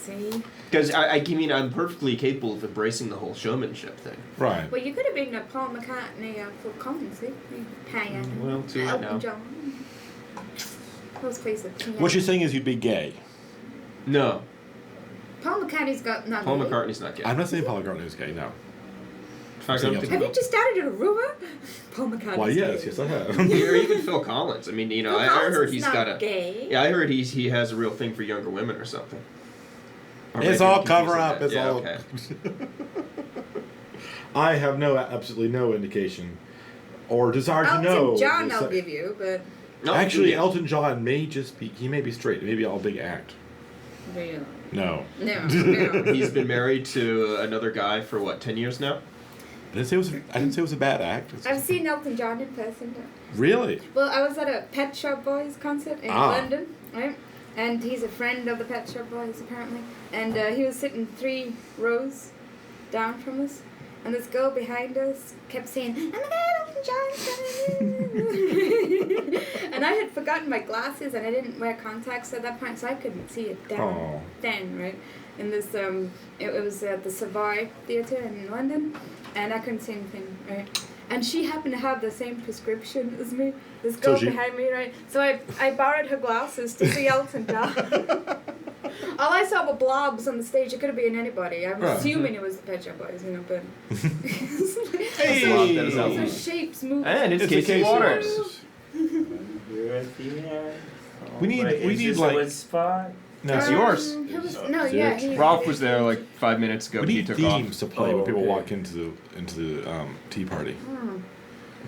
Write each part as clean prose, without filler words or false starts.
See? Because I mean, I'm perfectly capable of embracing the whole showmanship thing. Right. Well, you could have been a Paul McCartney Phil Collins, see? Piano. Well, too late now. Elton John. Those plays the piano. What you're saying is you'd be gay. No, Paul McCartney's got nothing. Paul McCartney's not gay. I'm not saying Paul McCartney is gay, no. In fact, I don't think Have you just started a rumor? Paul McCartney's Why, yes, gay. yes, I have. or even Phil Collins. I mean, you know, Phil I Collins heard is he's not got a. gay. Yeah, I heard he has a real thing for younger women or something. Or It's maybe I'm all cover confusing up. that. It's Yeah, all. okay. I have absolutely no indication or desire to know. Elton John the I'll sex- give you, but... No, Actually, yeah. Elton John may be straight. Maybe all big act. Real. No. No. He's been married to another guy for what, 10 years now? I didn't say it was a bad act. I've seen Elton John in person. Really? Well, I was at a Pet Shop Boys concert in Ah. London, right? And he's a friend of the Pet Shop Boys, apparently. And he was sitting 3 rows down from us. And this girl behind us kept saying, "Oh my God, Elton John's coming!" And I had forgotten my glasses, and I didn't wear contacts at that point, so I couldn't see it down then, right? In this, it was at the Savoy Theatre in London, and I couldn't see anything, right? And she happened to have the same prescription as me, this girl behind me, right? So I borrowed her glasses to see Elton John. All I saw were blobs on the stage. It could have been anybody. I'm assuming it was the Pet Shop Boys, you know, but... Hey! Those are shapes moving. And it's Casey Waters. You're at the end. We need like. What spot? No, It's yours. Ralph was there like 5 minutes ago. We But he need took themes off. to play when people okay. walk into the tea party.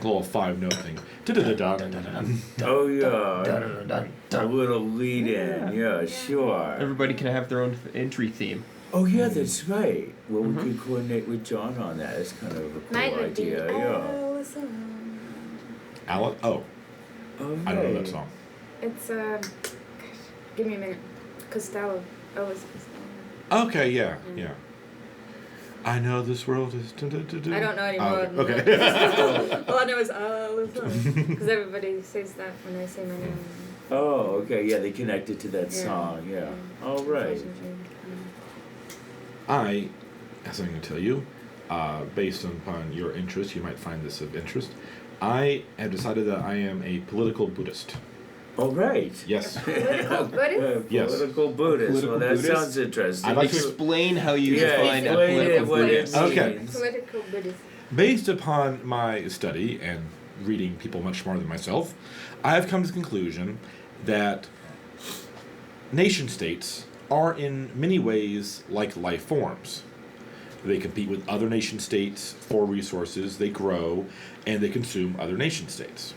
A little 5-note thing. Da-da-da-da-da-da. Oh yeah. A little lead in. Yeah, sure. Everybody can have their own entry theme. Oh yeah, that's right. Well, we could coordinate with John on that. It's kind of a cool Mine would be idea. Yeah. Alan? Oh, Oh, I don't know hey. that song. It's, give me a minute. Costello. Oh, it's Costello. Okay, yeah. I know this world is. I don't know anymore. Oh, okay. All I know is because everybody says that when they say my name. Oh, okay. Yeah, they connected to that song. Yeah. All right. I have something to tell you. Based upon your interest, you might find this of interest. I have decided that I am a political Buddhist. All right. Yes. Political Buddhist? Yes. Political Buddhist. Political Well, that Buddhist? sounds interesting. I'd like to Explain how you Yeah, define a explain political what it Buddhist. Okay. means. Political Buddhist. Based upon my study and reading people much smarter than myself, I have come to the conclusion that nation states are in many ways like life forms. They compete with other nation states for resources, they grow, and they consume other nation states.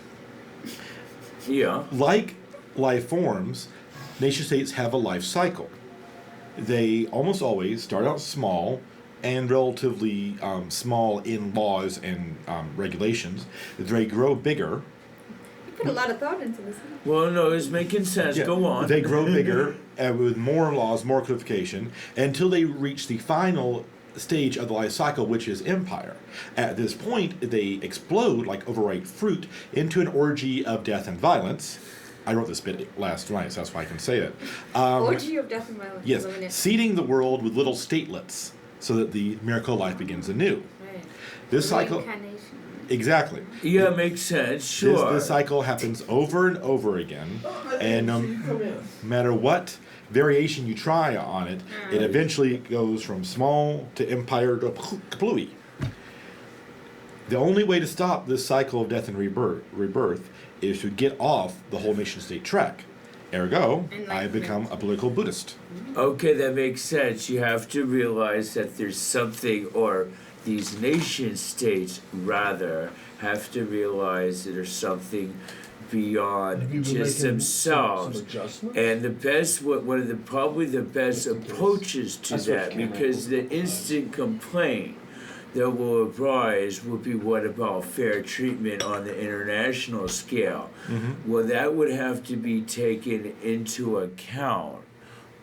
Yeah. Like life forms, nation states have a life cycle. They almost always start out small and relatively small in laws and regulations. They grow bigger. You put a lot of thought into this. Well, no, it's making sense. Yeah, Go on. They grow bigger with more laws, more codification, until they reach the final stage of the life cycle, which is empire. At this point, they explode like overripe fruit into an orgy of death and violence. I wrote this bit last night, so that's why I can say it. Orgy of death and violence. Yes, Love it. seeding the world with little statelets so that the miracle of life begins anew. Right. This cycle, Reincarnation. exactly. Yeah, makes sense. Sure. This cycle happens over and over again, and no matter what variation you try on it, it eventually goes from small to empire to kaplooey. The only way to stop this cycle of death and rebirth is to get off the whole nation-state track. Ergo, I become a political Buddhist. Okay, that makes sense. You have to realize that there's something, or these nation states, rather, have to realize that there's something beyond just themselves. And the best, one of the probably the best approaches to that, because the instant complaint that will arise would be, what about fair treatment on the international scale? Mm-hmm. Well, that would have to be taken into account.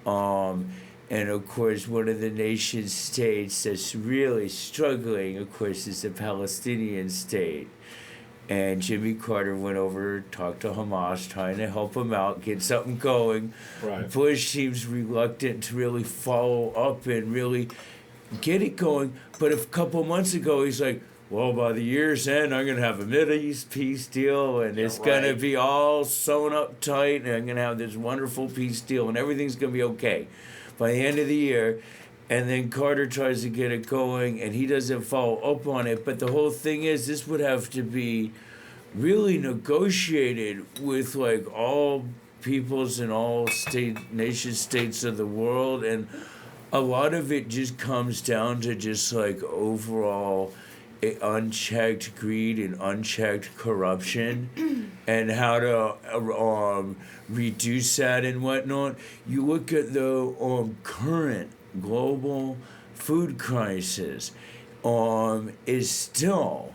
And of course, one of the nation states that's really struggling, of course, is the Palestinian state. And Jimmy Carter went over, talked to Hamas, trying to help him out, get something going. Right. Bush seems reluctant to really follow up and really get it going. But a couple months ago, he's like, well, by the year's end, I'm going to have a Mideast peace deal, and it's going to be all sewn up tight, and I'm going to have this wonderful peace deal, and everything's going to be okay by the end of the year. And then Carter tries to get it going, and he doesn't follow up on it. But the whole thing is, this would have to be really negotiated with, like, all peoples and all nation states of the world. And a lot of it just comes down to just, like, overall unchecked greed and unchecked corruption and how to reduce that and whatnot. You look at the current global food crisis is still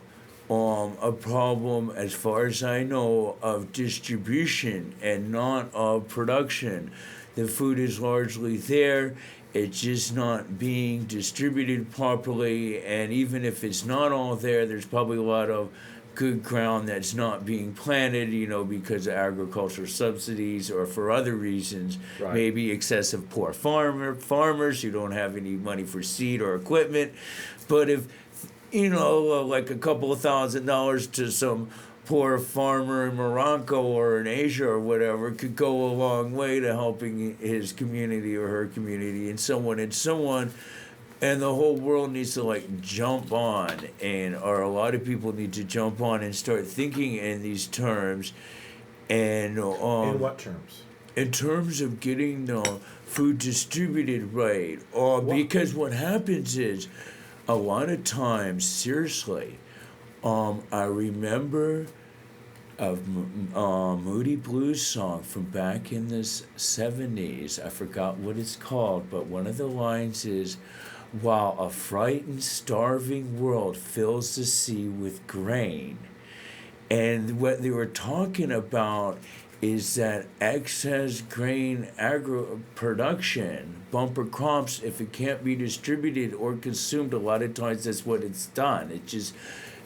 a problem, as far as I know, of distribution and not of production. The food is largely there. It's just not being distributed properly, and even if it's not all there, there's probably a lot of good ground that's not being planted, because of agricultural subsidies or for other reasons. Right. Maybe excessive poor farmers who don't have any money for seed or equipment. But if, like a couple of $1,000 to some poor farmer in Morocco or in Asia or whatever could go a long way to helping his community or her community and so on and so on. And the whole world needs to jump on, or a lot of people need to jump on and start thinking in these terms. And in what terms? In terms of getting the food distributed right. Because what happens is, a lot of times, seriously, I remember a Moody Blues song from back in the 70s. I forgot what it's called, but one of the lines is, while a frightened, starving world fills the sea with grain. And what they were talking about is that excess grain production, bumper crops, if it can't be distributed or consumed, a lot of times that's what it's done. It's just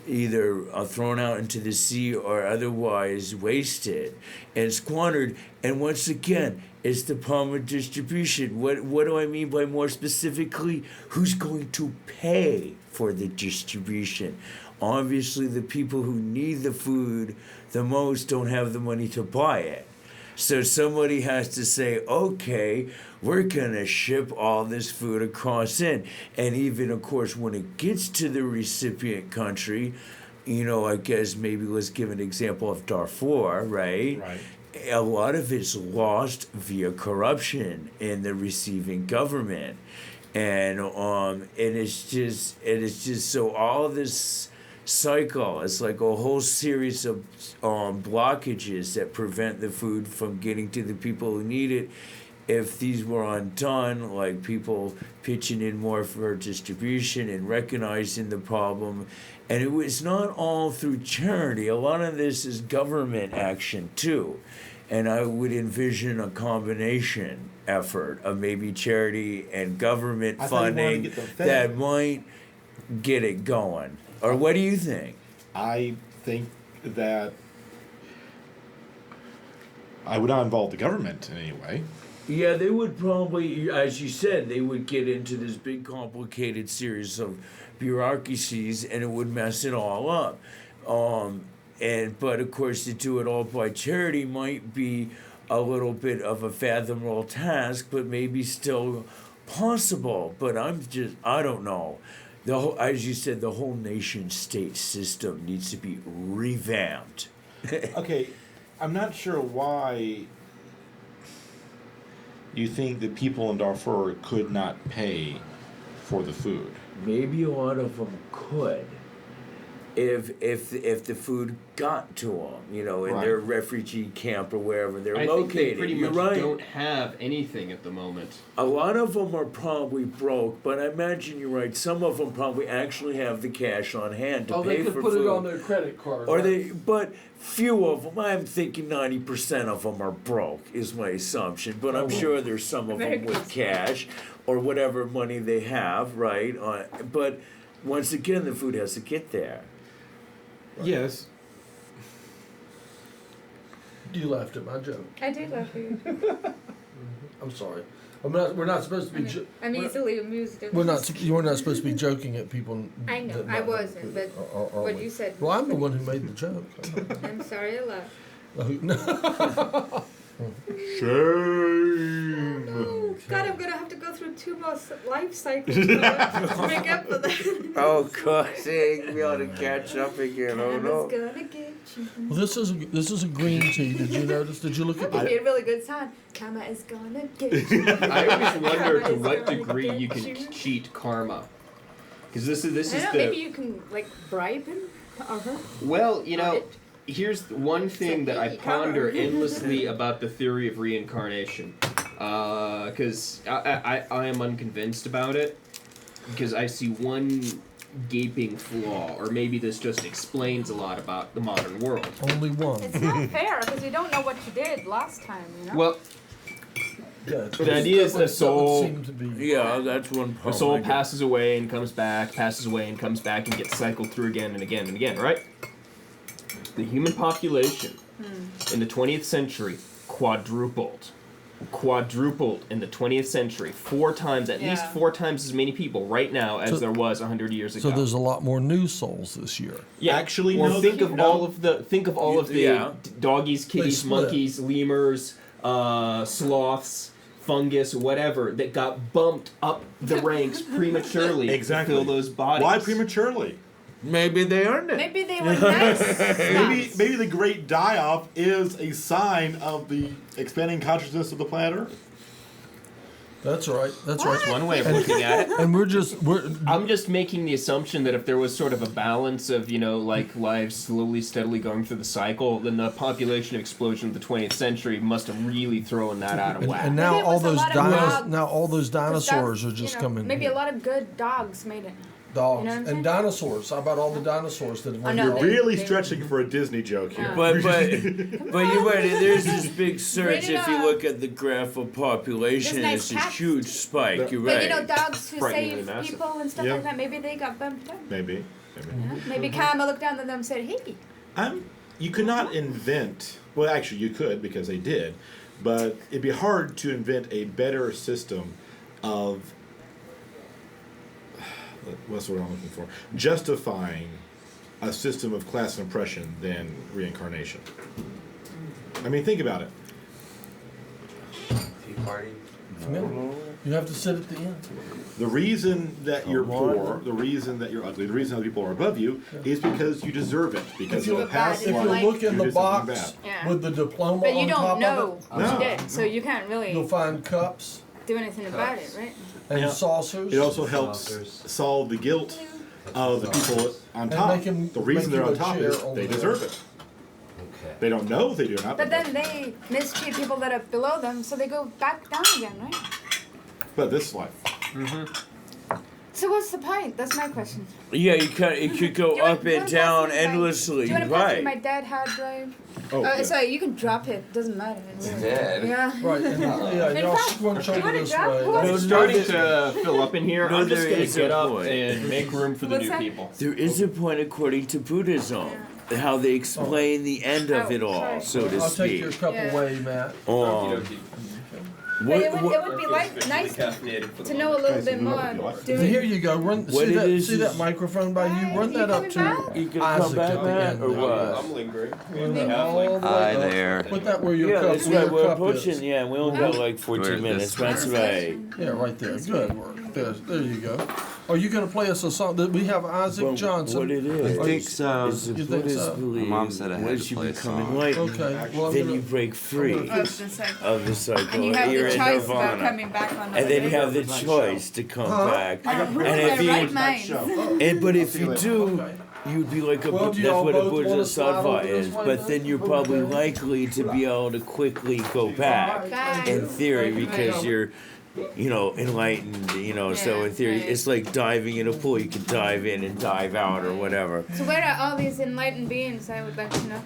either thrown out into the sea or otherwise wasted and squandered. And once again, it's the problem of distribution. What do I mean by more specifically? Who's going to pay for the distribution? Obviously, the people who need the food the most don't have the money to buy it. So somebody has to say, okay, we're going to ship all this food across in. And even, of course, when it gets to the recipient country, I guess maybe let's give an example of Darfur, right? Right. A lot of it's lost via corruption in the receiving government. And it's just so all this cycle, it's like a whole series of blockages that prevent the food from getting to the people who need it. If these were undone, like people pitching in more for distribution and recognizing the problem, and it was not all through charity. A lot of this is government action too, and I would envision a combination effort of maybe charity and government funding that might get it going. Or what do you think? I think that I would not involve the government in any way. Yeah, they would probably, as you said, they would get into this big complicated series of bureaucracies and it would mess it all up. But of course, to do it all by charity might be a little bit of a fathomable task, but maybe still possible. But I don't know. As you said, the whole nation-state system needs to be revamped. Okay, I'm not sure why you think that people in Darfur could not pay for the food. Maybe a lot of them could, if the food got to them, in their refugee camp or wherever they're located. I think they pretty much right. don't have anything at the moment. A lot of them are probably broke, but I imagine you're right. Some of them probably actually have the cash on hand to pay for food. They could put it on their credit card. But few of them, I'm thinking 90% of them are broke, is my assumption. But I'm sure there's some of them with cash or whatever money they have, right? But once again, the food has to get there. Yes. You laughed at my joke. I did laugh at you. I'm sorry. We're not supposed to be. I'm easily amused. You're not supposed to be joking at people. I know, that I not- wasn't, but are what we? you said. Well, I'm the one who made the joke. I'm sorry I laughed. Shame. Oh, God, I'm gonna have to go through 2 more life cycles to make up for that. Oh God, they ain't be able to catch up again. Oh Karma's no. gonna get you. Well, this is a green tea. Did you notice? Did you look at That would the? be a really good song. Karma is gonna get you. I always wonder to Karma is what gonna degree get you can you. cheat karma. Because this is I don't know, the maybe you can, like, bribe him or her. well, you know, Okay. here's one thing that I ponder endlessly about the theory of reincarnation. Because I am unconvinced about it. Because I see one gaping flaw, or maybe this just explains a lot about the modern world. Only one. It's not fair because you don't know what you did last time, you know? Well, Yeah, the idea is a soul. Seem to be. Yeah, that's one A problem. soul passes away and comes back, passes away and comes back, and gets cycled through again and again and again, right? The human population in the 20th century quadrupled. Quadrupled in the 20th century. 4 times, at least Yeah. 4 times as many people right now as So- there was 100 years ago. So there's a lot more new souls this year. yeah. Actually, Well, no, think they- of no. all of the Yeah. doggies, kitties, split. monkeys, lemurs, sloths, fungus, whatever that got bumped up the ranks prematurely Exactly. to fill those bodies. Why prematurely? Maybe they earned it. Maybe they were nice. Maybe the great die-off is a sign of the expanding consciousness of the planet Earth. That's right. That's That's right. one way of looking at it. And we're I'm just making the assumption that if there was sort of a balance of, you know, like lives slowly, steadily going through the cycle, then the population explosion of the 20th century must have really thrown that out of whack. and now Maybe it all was a those lot of dogs. now all those 'Cause dinosaurs are dogs, just you know, coming. Maybe a lot of good dogs made it. dogs you know what I'm saying? and dinosaurs. How about all the dinosaurs that have I know. You're They- really they- stretching for a Disney joke here. But you're right. There's this big surge. Rated If you R. look at the graph of population, There's it's nice a cats. huge spike. You're But right. you know, dogs who Frighteningly save massive. people and stuff Yeah. like that, maybe they got bumped up. Maybe. You know? Maybe Karma looked down at them and said, hey. You could not invent. Well, actually, you could because they did, but it'd be hard to invent a better system of. What's the word I'm looking for? Justifying a system of class and oppression than reincarnation. I mean, think about it. Tea party? No. You have to sit at the end. The reason that you're Come on. poor, the reason that you're ugly, the reason other people are above you is because you deserve it. Because you in a look past bad, If Well, you life, look in you the did something box bad. Yeah. with the diploma But you on top don't know of what No. you did, so you can't really it, you'll find cups do anything about it, right? and Yeah. saucers. It also helps Saucers. solve the guilt of the people on And top. make 'em- The reason make they're you on a top chair is over they there. deserve it. Okay. They don't know they do not. But then they mistreat people that are below them, so they go back down again, right? But this life. So what's the point? That's my question. Yeah, it could go Do you wanna- up do you and wanna down pass me my- endlessly. Do you want to pass me my Right. dad hard drive? Oh, yeah. Sorry, you can drop it. Doesn't matter. Dead. Yeah. Right, and yeah, In y'all fact, squinch you over wanna this drop way. one? It's starting to fill up in here. No, I'm just there going is to get a up point. and make room for the What's new that? people. There is a point according to Buddhism, how they explain the end of Oh, it all, sorry. so to I'll take your speak. cup Yeah. away, Matt. But it would be like nice to know a little bit more. Here you go. Run. What See it that? is See that is- microphone by you? Run You that up coming to back? You can Isaac come back, at the Matt, end. or what? I'm lingering. All the way Hi up. there. Put that where your Yeah, cup, that's where right. your We're cup pushing. is. Yeah, we only got like 14 Where's minutes. this? That's right. Yeah, right there. Good work. There you go. Are you going to play us a song? That we have Isaac Well, Johnson. What it I is. think so. Is the You think Buddhist so? belief My mom said I had once to you play a become song. enlightened, Okay. Well, I'm then gonna, you break free of the cycle. And you have You're the in choice about nirvana. coming back on And then you have the choice to come back. Who's And in if their right you, mind? but if you do, Okay. you'd be like a Well, do that's y'all what a both wanna Buddhist slide over sattva this is. way But then? then you're probably Okay. likely to be able to quickly go back. Bye. In theory, Thank you. because you're, enlightened. So in theory, right. it's like diving in a pool. You can dive in and dive out or whatever. So where are all these enlightened beings? I would like to know.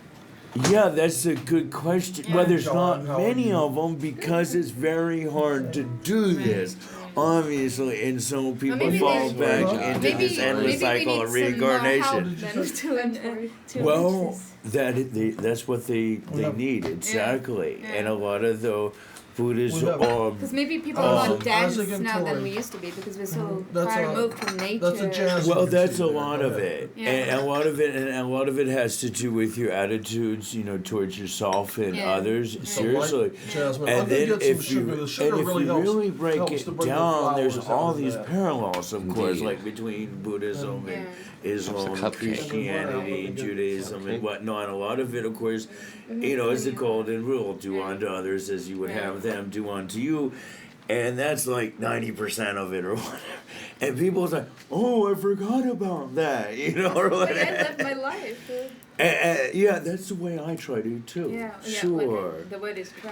Yeah, that's a good question. Yeah. Well, there's John, not how are many you? of them because it's very hard to do this. Obviously, and so people maybe fall they- back Well, into Maybe, this endless maybe we cycle need of some more help reincarnation. than to Well, reach that's what they have- need exactly, Yeah. and a lot of the Buddhists We have- because maybe people are more dense Isaac and now than Tori. we used to be because we're so That's far a- removed from nature. That's a jazz. well, you can that's see a there. lot Go of ahead. it, Yeah. and a lot of it has to do with your attitudes, towards yourself and Yeah. others. Yeah. Seriously. Jasmine, I'm And gonna then get some if you, sugar. The sugar and if really you helps. really break helps to it bring the down, there's flowers all out of these that. parallels, of course, Indeed. like between Buddhism and Islam, It's a and cupcake. Christianity, and Judaism, and whatnot. A lot of it, of course, is the golden rule: do unto others as you would have them do unto you. And that's like 90% of it, or whatever. And people's like, "Oh, I forgot about that," or But whatever. I lived my life. Yeah, that's the way I try to too. Yeah, Sure. Like the word is try.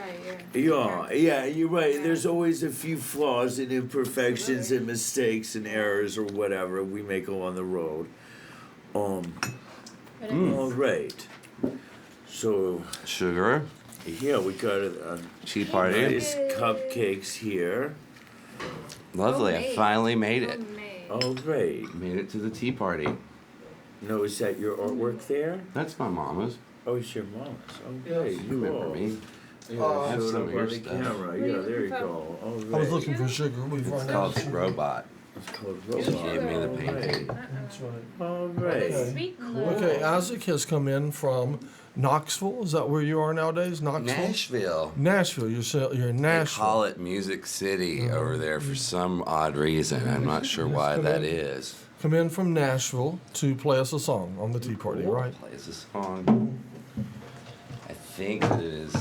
Yeah, you're right. Yeah. There's always a few flaws and imperfections and mistakes and errors or whatever we make along the road. All right. So Sugar. yeah, we got a Tea party. nice cupcakes here. Lovely. I Homemade. finally made it. Homemade. All right. Made it to the tea party. No, is that your artwork there? That's my mama's. Oh, it's your mom's. Yes. Okay, You remember cool. me. Yeah, I have show it some up of your on the stuff. camera. Yeah, there you go. All right. I was looking for sugar. We It's run out called of sugar. Robot. It's called She Robot. gave me the All painting. right. That's right. All right. Okay. Sweet Okay, Isaac has come in from Knoxville. Is that where you are nowadays? Knoxville? Nashville. Nashville. You're in They Nashville. call it Music City over there for some odd reason. I'm not sure why that is. Come in from Nashville to play us a song on the tea party, right? Plays a song. I think it is.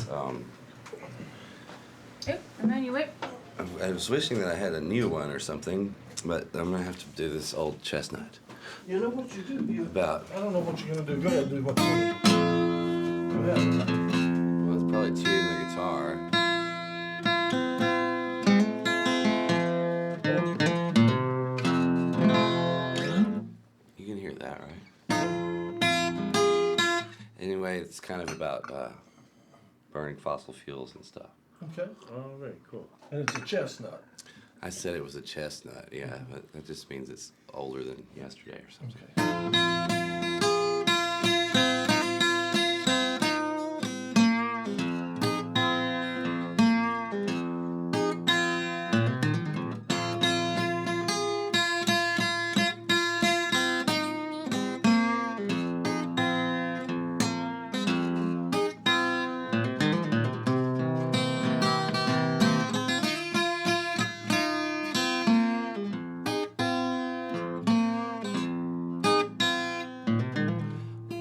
And then you wait. I was wishing that I had a new one or something, but I'm gonna have to do this old chestnut. You know what you do? About. I don't know what you're gonna do. Go ahead, do what you want to do. Go ahead. Well, it's probably tuning the guitar. You can hear that, right? Anyway, it's kind of about burning fossil fuels and stuff. Okay. All right, cool. And it's a chestnut. I said it was a chestnut, yeah, but that just means it's older than yesterday or something. Okay.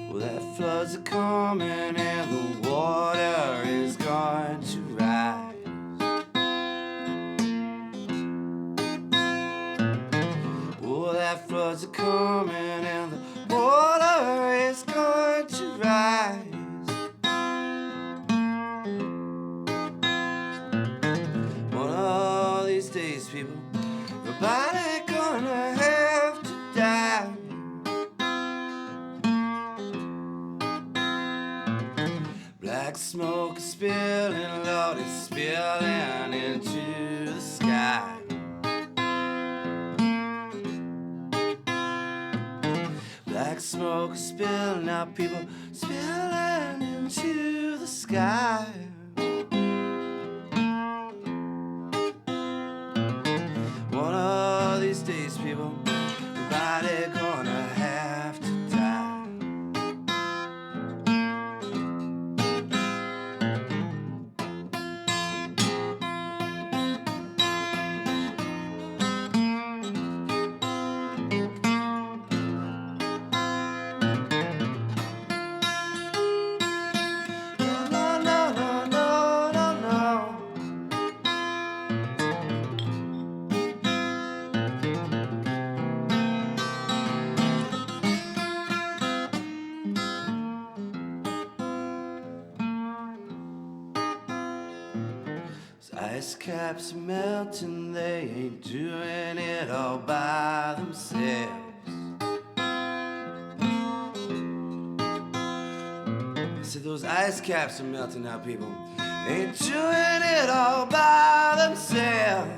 Well, that floods are coming and the water is going to rise. Oh, that floods are coming and the water is going to rise. One of these days, people, everybody gonna have to die. Black smoke is spilling, Lord, it's spilling into the sky. Black smoke is spilling out, people spilling into the sky. One of these days, people, everybody gonna have to die. No, no, no, no, no, no. Those ice caps are melting, they ain't doing it all by themselves. I said those ice caps are melting now, people ain't doing it all by themselves.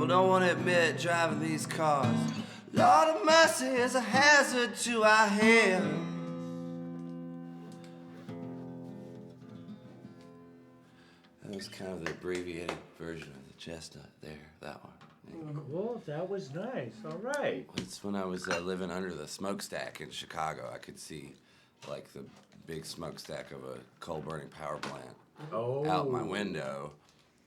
don't want to admit driving these cars. Lord of mercy is a hazard to our health. That was kind of the abbreviated version of the chestnut there, that one. Cool, that was nice. All right. It's when I was living under the smokestack in Chicago. I could see like the big smokestack of a coal-burning power plant out my window.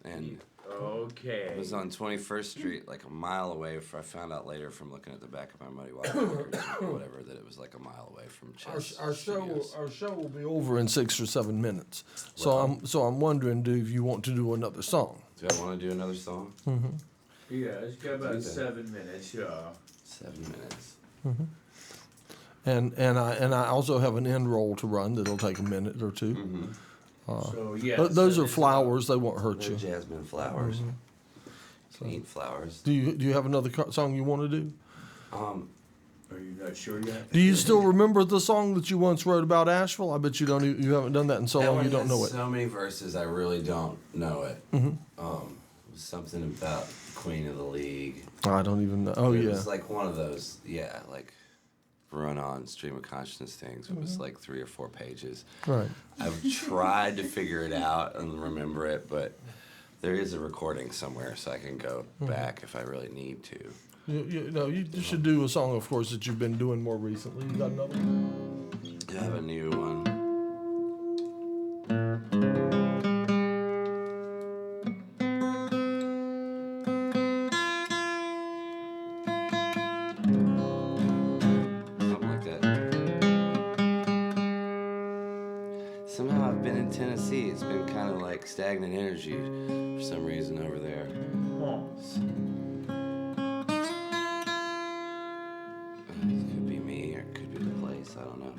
And okay. it was on 21st Street, like a mile away. I found out later from looking at the back of my Muddy Waters or whatever that it was like a mile away from Chess. Our show will be over in 6 or 7 minutes. So I'm wondering, do you want to do another song? Do I want to do another song? Mm-hmm. Yeah, it's got about 7 minutes, yeah. 7 minutes. Mm-hmm. And I also have an end roll to run that'll take a minute or two. Mm-hmm. So yeah, those are flowers; they won't hurt you. Jasmine flowers. Mm-hmm. So, eat flowers. Do you have another song you want to do? Are you not sure yet? Do you still remember the song that you once wrote about Asheville? I bet you don't. You haven't done that in so That long. one You don't has know it. So many verses, I really don't know it. Mm-hmm. It was something about the Queen of the League. I don't even know. Oh it yeah. was like one of those, like run-on stream of consciousness things. It was like 3 or 4 pages. Right. I've tried to figure it out and remember it, but there is a recording somewhere, so I can go back if I really need to. You should do a song, of course, that you've been doing more recently. You got another one? I have a new one. Something like that. Somehow I've been in Tennessee. It's been kind of like stagnant energy for some reason over there. It could be me or it could be the place. I don't know.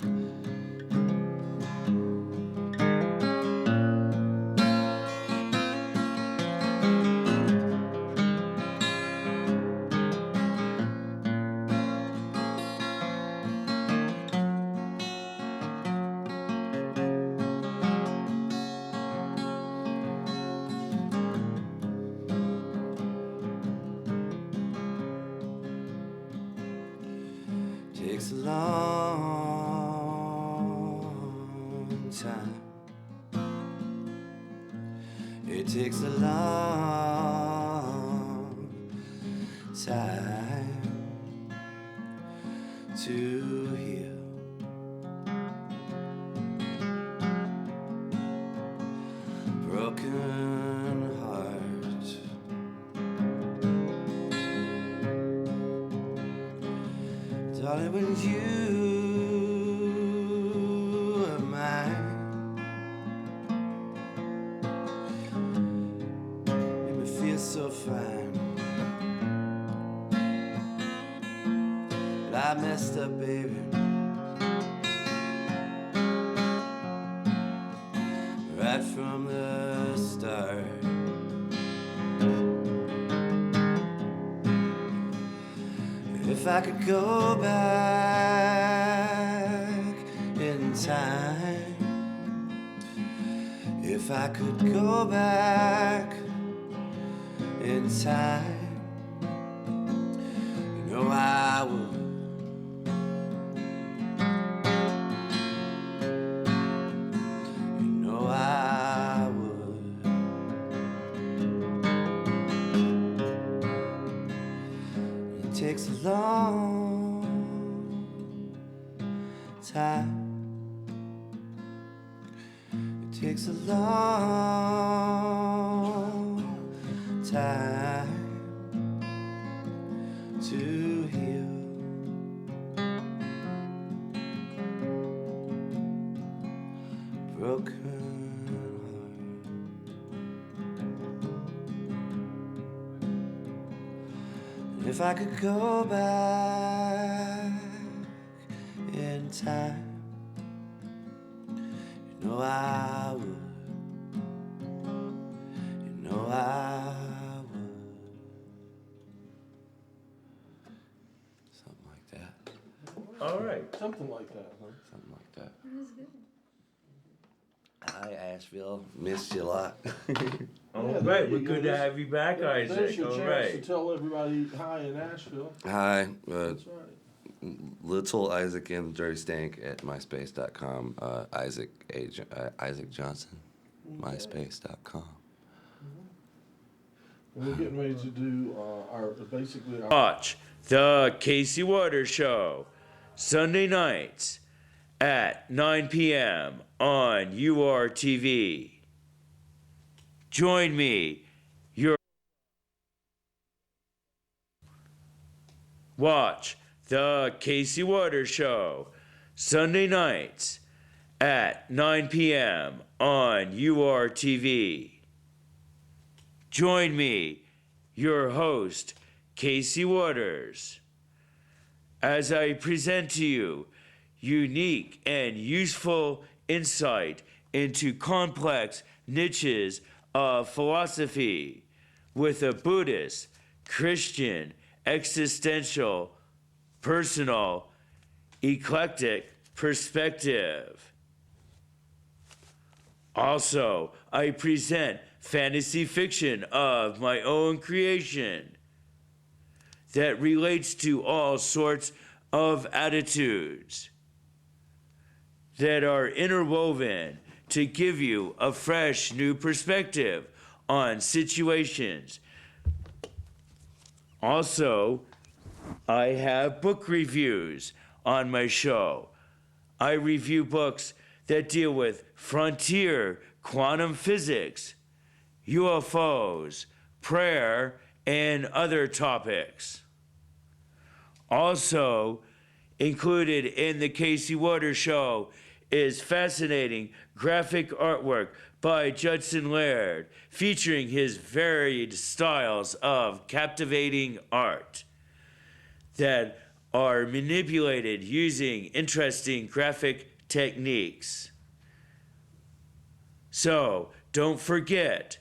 Takes a long time. It takes a long time to heal. Broken heart. Darling, when you are mine, make me feel so fine. But I messed up, baby. Right from the start. If I could go back in time, if I could go back in time, you know I would. You know I would. It takes a long time. It takes a long time to heal. Broken heart. If I could go back in time, you know I would. You know I would. Something like that. All right. Something like that, huh? Something like that. That was good. Hi, Asheville. Missed you a lot. All right, we're good to have you back, There's Isaac. your All chance right. to tell everybody hi in Asheville. Hi, That's right. Little Isaac and Dirty Stank at myspace.com. Isaac Johnson, myspace.com. We're getting ready to do our Watch the Casey Waters Show Sunday nights at 9 p.m. on URTV. Join me. Watch the Casey Waters Show Sunday nights at 9 p.m. on URTV. Join me, your host, Casey Waters, as I present to you unique and useful insight into complex niches of philosophy with a Buddhist, Christian, existential, personal, eclectic perspective. Also, I present fantasy fiction of my own creation that relates to all sorts of attitudes that are interwoven to give you a fresh new perspective on situations. Also, I have book reviews on my show. I review books that deal with frontier quantum physics, UFOs, prayer, and other topics. Also included in the Casey Waters Show is fascinating graphic artwork by Judson Laird, featuring his varied styles of captivating art that are manipulated using interesting graphic techniques. So, don't forget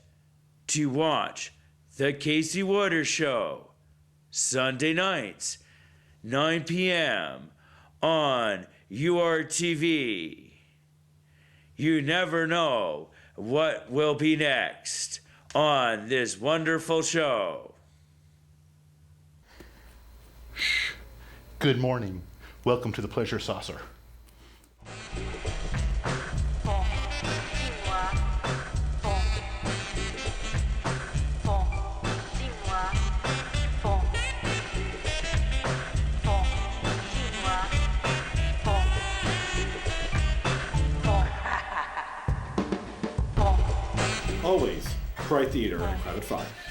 to watch the Casey Waters Show Sunday nights, 9 p.m. on URTV. You never know what will be next on this wonderful show. Good morning. Welcome to the Pleasure Saucer. Always, Cry Theater and Crowded 5.